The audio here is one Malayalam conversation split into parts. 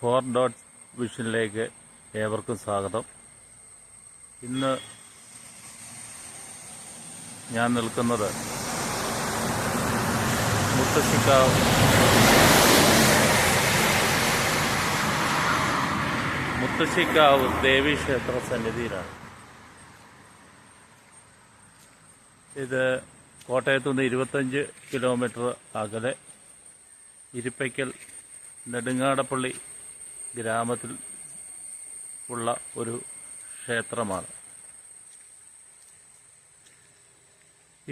ഫോർ ഡോട്ട് വിഷനിലേക്ക് ഏവർക്കും സ്വാഗതം. ഇന്ന് ഞാൻ നിൽക്കുന്നത് മുത്തശ്ശിക്കാവ് ദേവീക്ഷേത്ര സന്നിധിയിലാണ്. ഇത് കോട്ടയത്തു നിന്ന് 25 കിലോമീറ്റർ അകലെ ഇരിപ്പയ്ക്കൽ നെടുങ്ങാടപ്പള്ളി ഗ്രാമത്തിൽ ഉള്ള ഒരു ക്ഷേത്രമാണ്.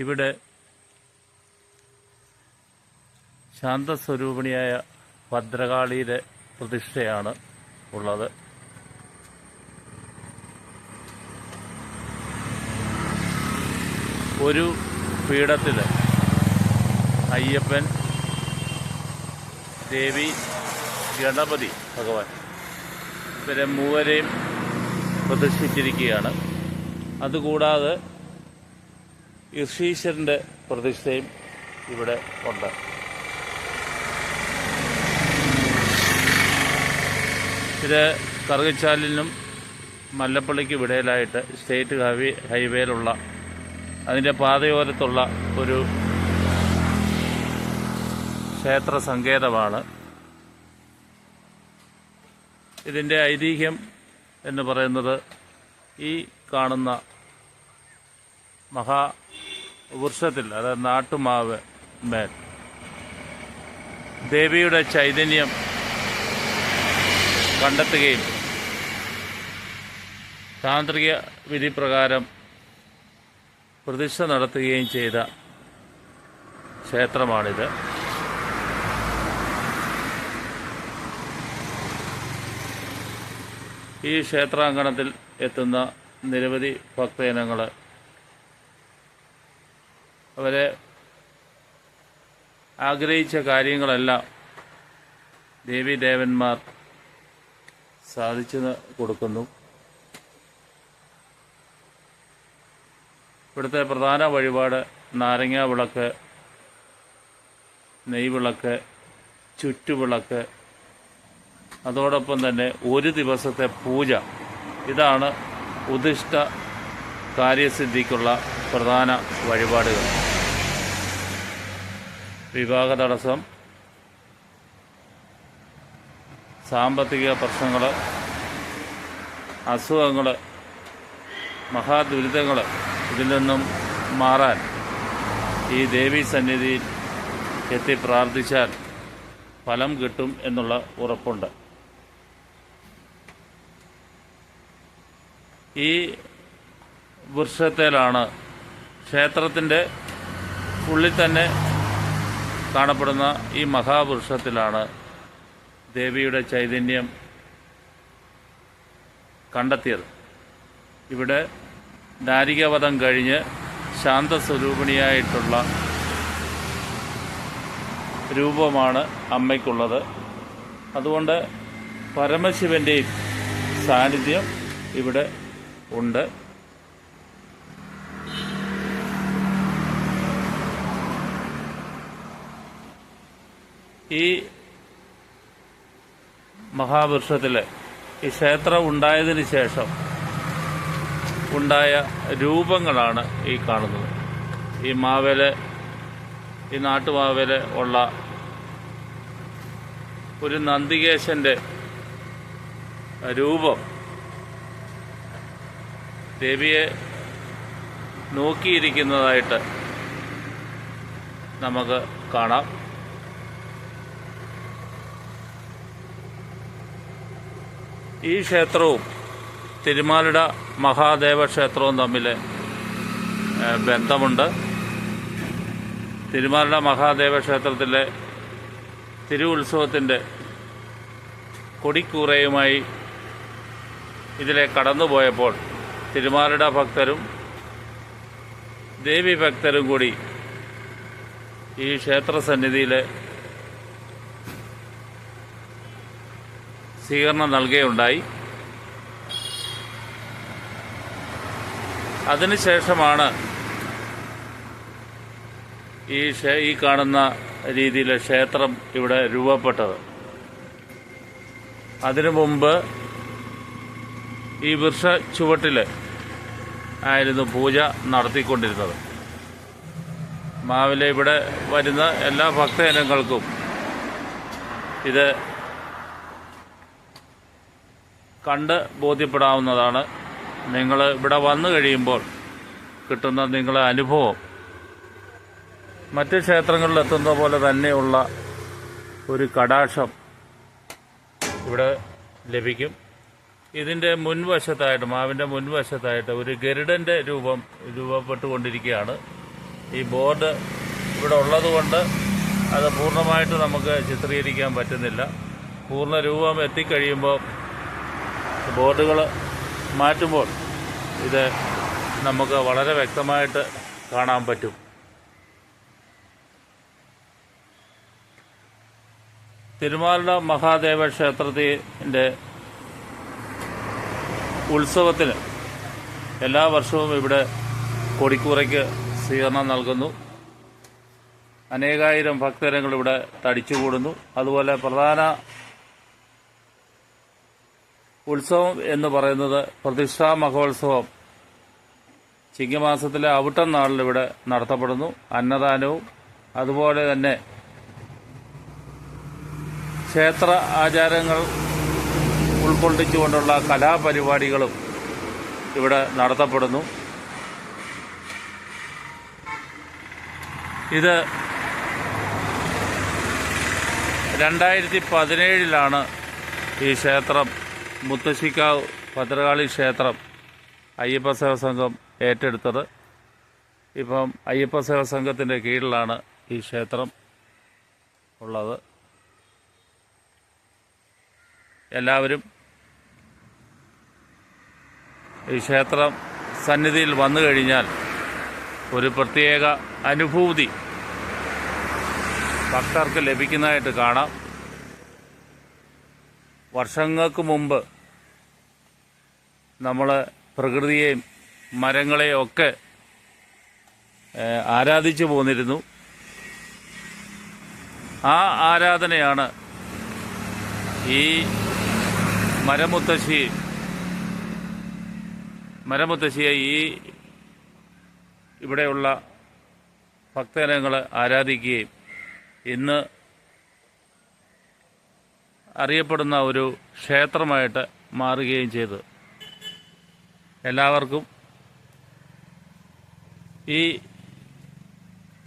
ഇവിടെ ശാന്തസ്വരൂപിണിയായ ഭദ്രകാളിയുടെ പ്രതിഷ്ഠയാണ് ഉള്ളത്. ഒരു പീഠത്തിൽ അയ്യപ്പൻ, ദേവി, ഗണപതി ഭഗവാൻ ഇവരെ മൂവരെയും പ്രതിഷ്ഠിച്ചിരിക്കുകയാണ്. അതുകൂടാതെ ഋഷീശ്വരൻ്റെ പ്രതിഷ്ഠയും ഇവിടെ ഉണ്ട്. ഇത് കറുകച്ചാലിനും മല്ലപ്പള്ളിക്കും ഇടയിലായിട്ട് സ്റ്റേറ്റ് ഹൈവേയിലുള്ള അതിൻ്റെ പാതയോരത്തുള്ള ഒരു ക്ഷേത്ര സങ്കേതമാണ്. ഇതിൻ്റെ ഐതിഹ്യം എന്ന് പറയുന്നത്, ഈ കാണുന്ന മഹാവൃക്ഷത്തിൽ, അതായത് നാട്ടുമാവ് മേൽ ദേവിയുടെ ചൈതന്യം കണ്ടെത്തുകയും താന്ത്രിക വിധിപ്രകാരം പ്രതിഷ്ഠ നടത്തുകയും ചെയ്ത ക്ഷേത്രമാണിത്. ഈ ക്ഷേത്രാങ്കണത്തിൽ എത്തുന്ന നിരവധി ഭക്തജനങ്ങൾ അവരെ ആഗ്രഹിച്ച കാര്യങ്ങളെല്ലാം ദേവീദേവന്മാർ സാധിച്ചു കൊടുക്കുന്നു. ഇവിടുത്തെ പ്രധാന വഴിപാട് നാരങ്ങാ വിളക്ക്, നെയ്വിളക്ക്, ചുറ്റുവിളക്ക്, അതോടൊപ്പം തന്നെ ഒരു ദിവസത്തെ പൂജ. ഇതാണ് ഉദിഷ്ട കാര്യസിദ്ധിക്കുള്ള പ്രധാന വഴിപാടുകൾ. വിവാഹ തടസ്സം, സാമ്പത്തിക പ്രശ്നങ്ങൾ, അസുഖങ്ങൾ, മഹാദുരിതങ്ങൾ ഇതിൽ നിന്നും മാറാൻ ഈ ദേവീ സന്നിധിയിൽ എത്തി പ്രാർത്ഥിച്ചാൽ ഫലം കിട്ടും എന്നുള്ള ഉറപ്പുണ്ട്. ഈ വൃക്ഷത്തിലാണ്, ക്ഷേത്രത്തിൻ്റെ ഉള്ളിൽ തന്നെ കാണപ്പെടുന്ന ഈ മഹാവൃക്ഷത്തിലാണ് ദേവിയുടെ ചൈതന്യം കണ്ടെത്തിയത്. ഇവിടെ നാരികവധം കഴിഞ്ഞ് ശാന്തസ്വരൂപിണിയായിട്ടുള്ള രൂപമാണ് അമ്മയ്ക്കുള്ളത്. അതുകൊണ്ട് പരമശിവൻ്റെയും സാന്നിധ്യം ഇവിടെ ഉണ്ട്. ഈ മഹാവൃക്ഷത്തിൽ ഈ ക്ഷേത്രം ഉണ്ടായതിന് ശേഷം ഉണ്ടായ രൂപങ്ങളാണ് ഈ കാണുന്നത്. ഈ മാവേല്, ഈ നാട്ടുമാവേല് ഉള്ള ഒരു നന്ദികേശന്റെ രൂപം ദേവിയെ നോക്കിയിരിക്കുന്നതായിട്ട് നമുക്ക് കാണാം. ഈ ക്ഷേത്രവും തിരുമാലിട മഹാദേവ ക്ഷേത്രവും തമ്മിൽ ബന്ധമുണ്ട്. തിരുമാലിട മഹാദേവ ക്ഷേത്രത്തിലെ തിരുവുത്സവത്തിൻ്റെ കൊടിക്കൂറയുമായി ഇതിലെ കടന്നുപോയപ്പോൾ തിരുമാലിട ഭക്തരും ദേവി ഭക്തരും കൂടി ഈ ക്ഷേത്രസന്നിധിയിൽ സ്വീകരണം നൽകുകയുണ്ടായി. അതിനുശേഷമാണ് ഈ കാണുന്ന രീതിയിൽ ക്ഷേത്രം ഇവിടെ രൂപപ്പെട്ടത്. അതിനു മുമ്പ് ഈ വൃക്ഷ ചുവട്ടിൽ ആയിരുന്നു പൂജ നടത്തിക്കൊണ്ടിരുന്നത്. മാവിലെ ഇവിടെ വരുന്ന എല്ലാ ഭക്തജനങ്ങൾക്കും ഇത് കണ്ട് ബോധ്യപ്പെടാവുന്നതാണ്. നിങ്ങൾ ഇവിടെ വന്നു കഴിയുമ്പോൾ കിട്ടുന്ന നിങ്ങളുടെ അനുഭവം മറ്റ് ക്ഷേത്രങ്ങളിലെത്തുന്ന പോലെ തന്നെയുള്ള ഒരു കടാക്ഷം ഇവിടെ ലഭിക്കും. ഇതിൻ്റെ മുൻവശത്തായിട്ട്, മാവിൻ്റെ മുൻവശത്തായിട്ട് ഒരു ഗരുഡൻ്റെ രൂപപ്പെട്ടുകൊണ്ടിരിക്കുകയാണ്. ഈ ബോർഡ് ഇവിടെ ഉള്ളതുകൊണ്ട് അത് പൂർണ്ണമായിട്ട് നമുക്ക് ചിത്രീകരിക്കാൻ പറ്റുന്നില്ല. പൂർണ്ണ രൂപം എത്തിക്കഴിയുമ്പോൾ ബോർഡുകൾ മാറ്റുമ്പോൾ ഇത് നമുക്ക് വളരെ വ്യക്തമായിട്ട് കാണാൻ പറ്റും. തിരുമാല മഹാദേവ ക്ഷേത്രത്തിൻ്റെ ഉത്സവത്തിന് എല്ലാ വർഷവും ഇവിടെ കൊടിക്കൂറയ്ക്ക് സ്വീകരണം നൽകുന്നു. അനേകായിരം ഭക്തജനങ്ങൾ ഇവിടെ തടിച്ചുകൂടുന്നു. അതുപോലെ പ്രധാന ഉത്സവം എന്ന് പറയുന്നത് പ്രതിഷ്ഠാ മഹോത്സവം ചിങ്ങമാസത്തിലെ അവിട്ടം നാളിൽ ഇവിടെ നടത്തപ്പെടുന്നു. അന്നദാനവും അതുപോലെ തന്നെ ക്ഷേത്ര ആചാരങ്ങൾ ഉൾക്കൊള്ളിച്ചുകൊണ്ടുള്ള കലാപരിപാടികളും ഇവിടെ നടത്തപ്പെടുന്നു. ഇത് 2017 ഈ ക്ഷേത്രം മുത്തശ്ശിക്കാവ് ഭദ്രകാളി ക്ഷേത്രം അയ്യപ്പസേവ സംഘം ഏറ്റെടുത്തത്. ഇപ്പം അയ്യപ്പസേവ സംഘത്തിൻ്റെ കീഴിലാണ് ഈ ക്ഷേത്രം ഉള്ളത്. എല്ലാവരും ഈ ക്ഷേത്രം സന്നിധിയിൽ വന്നു കഴിഞ്ഞാൽ ഒരു പ്രത്യേക അനുഭൂതി ഭക്തർക്ക് ലഭിക്കുന്നതായിട്ട് കാണാം. വർഷങ്ങൾക്ക് മുമ്പ് നമ്മൾ പ്രകൃതിയെയും മരങ്ങളെയും ഒക്കെ ആരാധിച്ചു പോന്നിരുന്നു. ആ ആരാധനയാണ് ഈ മരമുത്തശ്ശിയെ ഈ ഇവിടെയുള്ള ഭക്തജനങ്ങൾ ആരാധിക്കുകയും ഇന്ന് അറിയപ്പെടുന്ന ഒരു ക്ഷേത്രമായിട്ട് മാറുകയും ചെയ്തു. എല്ലാവർക്കും ഈ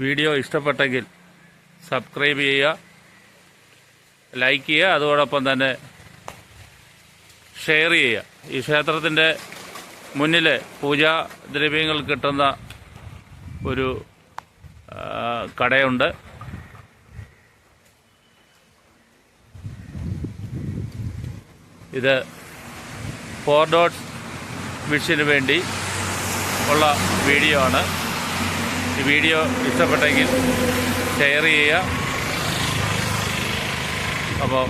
വീഡിയോ ഇഷ്ടപ്പെട്ടെങ്കിൽ സബ്സ്ക്രൈബ് ചെയ്യുക, ലൈക്ക് ചെയ്യുക, അതോടൊപ്പം തന്നെ ഷെയർ ചെയ്യുക. ഈ ക്ഷേത്രത്തിൻ്റെ മുന്നിൽ പൂജാദ്രവ്യങ്ങൾ കിട്ടുന്ന ഒരു കടയുണ്ട്. ഇത് 4 വിഷിന് വേണ്ടി ഉള്ള വീഡിയോ ആണ്. ഈ വീഡിയോ ഇഷ്ടപ്പെട്ടെങ്കിൽ ഷെയർ ചെയ്യുക. അപ്പോൾ